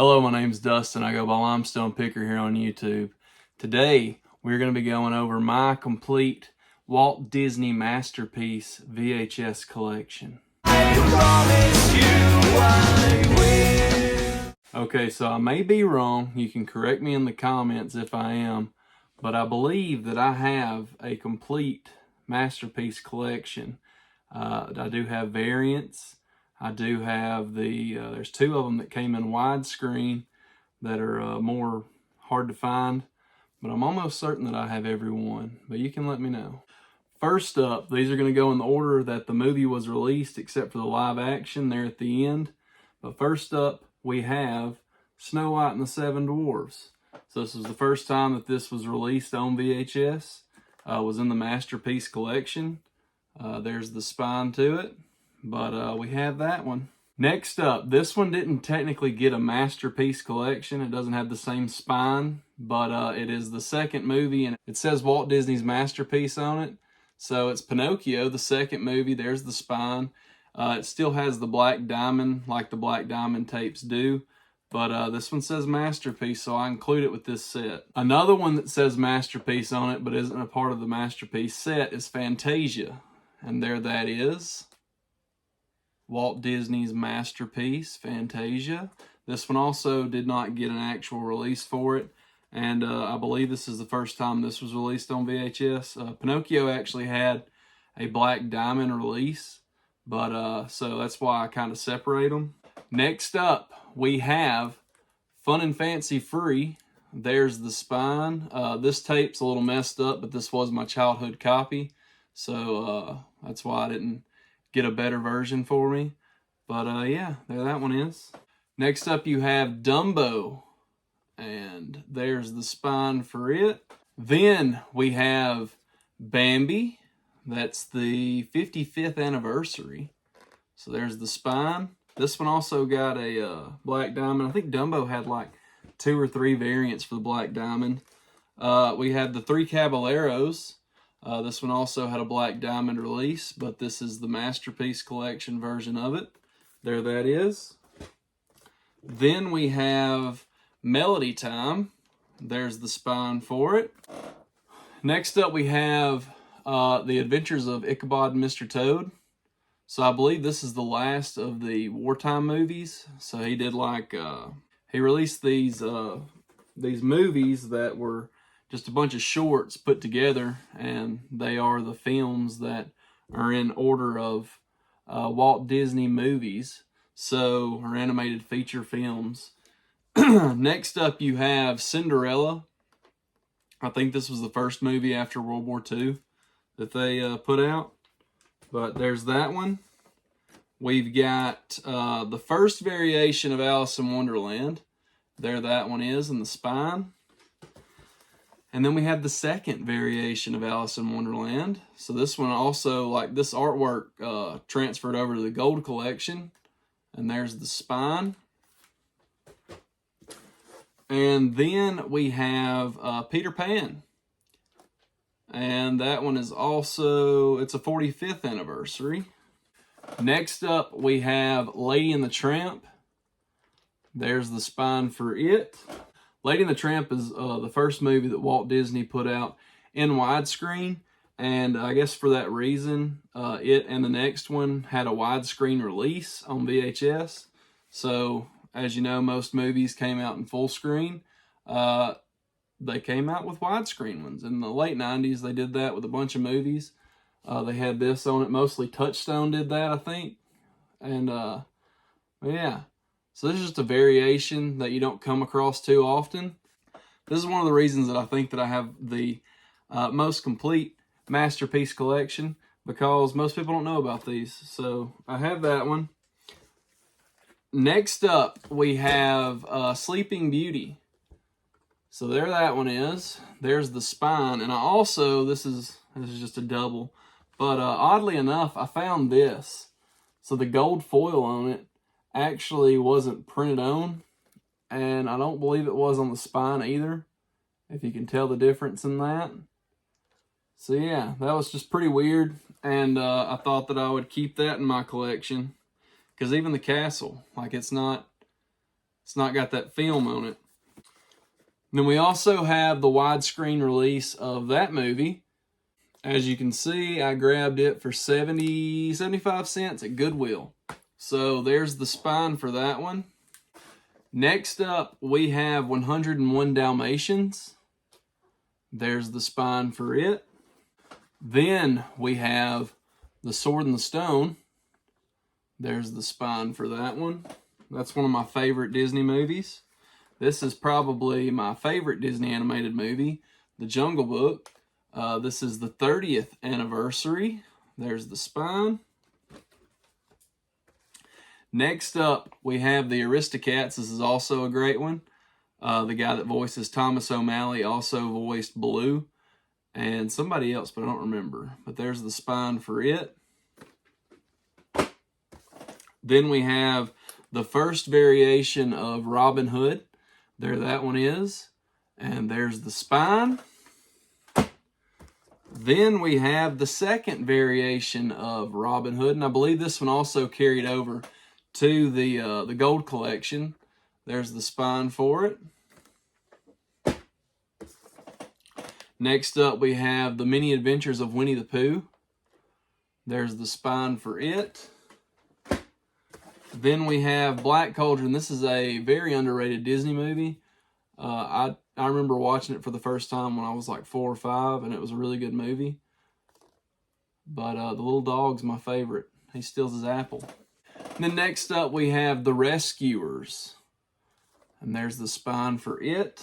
Hello, my name's Dustin. I go by Limestone Picker here on YouTube. Today, we're going to be going over my complete Walt Disney Masterpiece VHS collection. Okay, so I may be wrong. You can correct me in the comments if I am, but I believe that I have a complete Masterpiece collection. I do have variants. I do have there's two of them that came in widescreen that are more hard to find, but I'm almost certain that I have every one, but you can let me know. First up, these are going to go in the order that the movie was released, except for the live action there at the end. But first up, we have Snow White and the Seven Dwarfs. So this was the first time that this was released on VHS. Was in the Masterpiece collection. There's the spine to it. But we have that one. Next up, this one didn't technically get a Masterpiece collection. It doesn't have the same spine, but it is the second movie, and it says Walt Disney's Masterpiece on it. So it's Pinocchio, the second movie. There's the spine. It still has the black diamond, like the black diamond tapes do. But this one says Masterpiece, so I include it with this set. Another one that says Masterpiece on it, but isn't a part of the Masterpiece set, is Fantasia. And there that is. Walt Disney's Masterpiece, Fantasia. This one also did not get an actual release for it, and I believe this is the first time this was released on VHS. Pinocchio actually had a black diamond release, but so that's why I kind of separate them. Next up, we have Fun and Fancy Free. There's the spine. This tape's a little messed up, but this was my childhood copy, so that's why I didn't get a better version for me. But yeah, there that one is. Next up you have Dumbo, and there's the spine for it. Then we have Bambi. That's the 55th anniversary. So there's the spine. This one also got a black diamond. I think Dumbo had like 2 or 3 variants for the black diamond. We have the Three Caballeros. This one also had a black diamond release, but this is the Masterpiece collection version of it. There that is. Then we have Melody Time. There's the spine for it. Next up we have The Adventures of Ichabod and Mr. Toad. So I believe this is the last of the wartime movies. So he did like, he released these movies that were just a bunch of shorts put together, and they are the films that are in order of Walt Disney movies, so or animated feature films. Next up you have Cinderella. I think this was the first movie after World War II that they put out, but there's that one. We've got the first variation of Alice in Wonderland. There that one is in the spine. And then we have the second variation of Alice in Wonderland. So this one also, like this artwork, transferred over to the gold collection. And there's the spine. And then we have Peter Pan. And that one is also, it's a 45th anniversary. Next up we have Lady and the Tramp. There's the spine for it. Lady and the Tramp is the first movie that Walt Disney put out in widescreen, and I guess for that reason, it and the next one had a widescreen release on VHS. So, as you know, most movies came out in full screen. They came out with widescreen ones. In the late 90s, they did that with a bunch of movies. They had this on it. Mostly Touchstone did that, I think. And, yeah. So this is just a variation that you don't come across too often. This is one of the reasons that I think that I have the most complete Masterpiece collection, because most people don't know about these. So I have that one. Next up, we have Sleeping Beauty. So there that one is. There's the spine. And I also, this is just a double, but oddly enough, I found this. So the gold foil on it actually wasn't printed on, and I don't believe it was on the spine either, if you can tell the difference in that. So yeah, that was just pretty weird, and I thought that I would keep that in my collection, because even the castle, like it's not It's not got that film on it. And then we also have the widescreen release of that movie. As you can see, I grabbed it for 75 cents at Goodwill. So there's the spine for that one. Next up, we have 101 Dalmatians. There's the spine for it. Then we have The Sword and the Stone. There's the spine for that one. That's one of my favorite Disney movies. This is probably my favorite Disney animated movie, The Jungle Book. This is the 30th anniversary. There's the spine. Next up, we have the Aristocats. This is also a great one. The guy that voices Thomas O'Malley also voiced Baloo. And somebody else, but I don't remember. But there's the spine for it. Then we have the first variation of Robin Hood. There that one is. And there's the spine. Then we have the second variation of Robin Hood. And I believe this one also carried over to the gold collection. There's the spine for it. Next up we have the Many Adventures of Winnie the Pooh. There's the spine for it. Then we have Black Cauldron. This is a very underrated Disney movie. I remember watching it for the first time when I was like 4 or 5, and it was a really good movie. But the little dog's my favorite. He steals his apple. And then next up we have The Rescuers. And there's the spine for it.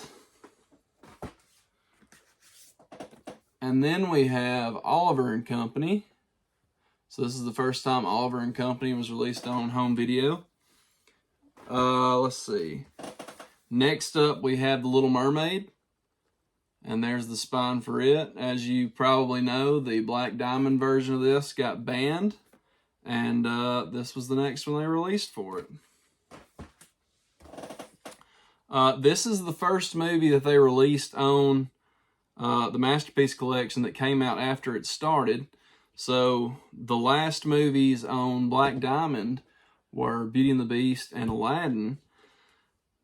And then we have Oliver and Company. So this is the first time Oliver and Company was released on home video. Let's see. Next up we have The Little Mermaid. And there's the spine for it. As you probably know, the Black Diamond version of this got banned. And this was the next one they released for it. This is the first movie that they released on the Masterpiece Collection that came out after it started. So the last movies on Black Diamond were Beauty and the Beast and Aladdin.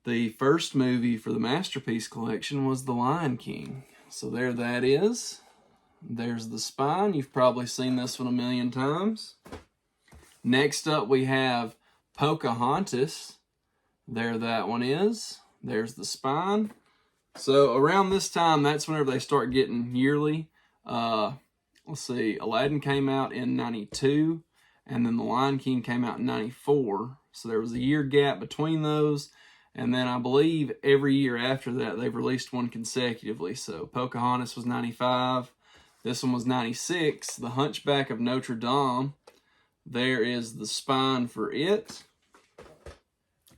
The first movie for the Masterpiece Collection was The Lion King. So there that is. There's the spine. You've probably seen this one a million times. Next up we have Pocahontas. There that one is. There's the spine. So around this time, that's whenever they start getting yearly. Let's see, Aladdin came out in 92, and then The Lion King came out in 94. So there was a year gap between those. And then I believe every year after that, they've released one consecutively. So Pocahontas was 95. This one was 96. The Hunchback of Notre Dame. There is the spine for it.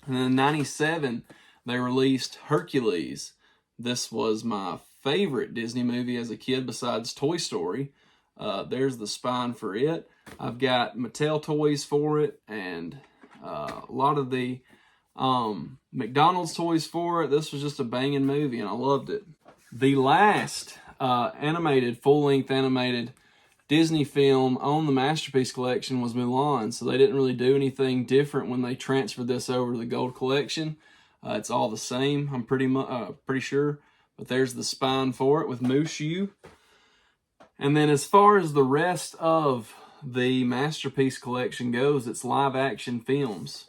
And then in 97, they released Hercules. This was my favorite Disney movie as a kid besides Toy Story. There's the spine for it. I've got Mattel toys for it and a lot of the McDonald's toys for it. This was just a banging movie and I loved it. The last full-length animated Disney film on the Masterpiece Collection was Mulan, so they didn't really do anything different when they transferred this over to the Gold Collection. It's all the same, I'm pretty sure. But there's the spine for it with Mushu. And then as far as the rest of the Masterpiece Collection goes, it's live-action films.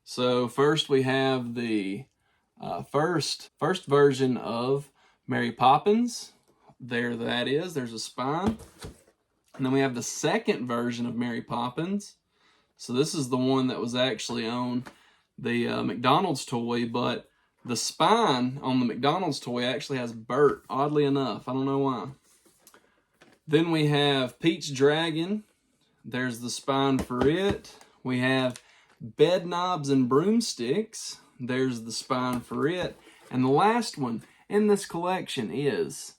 So first we have the first version of Mary Poppins. There that is. There's a spine. And then we have the second version of Mary Poppins. So this is the one that was actually on the McDonald's toy, but the spine on the McDonald's toy actually has Bert, oddly enough. I don't know why. Then we have Pete's Dragon. There's the spine for it. We have Bed Knobs and Broomsticks. There's the spine for it. And the last one in this collection is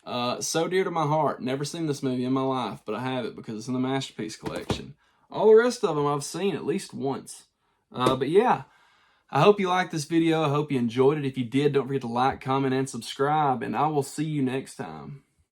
so dear to my heart. Never seen this movie in my life, but I have it because it's in the Masterpiece Collection. All the rest of them I've seen at least once. But yeah, I hope you liked this video. I hope you enjoyed it. If you did, don't forget to like, comment, and subscribe, and I will see you next time.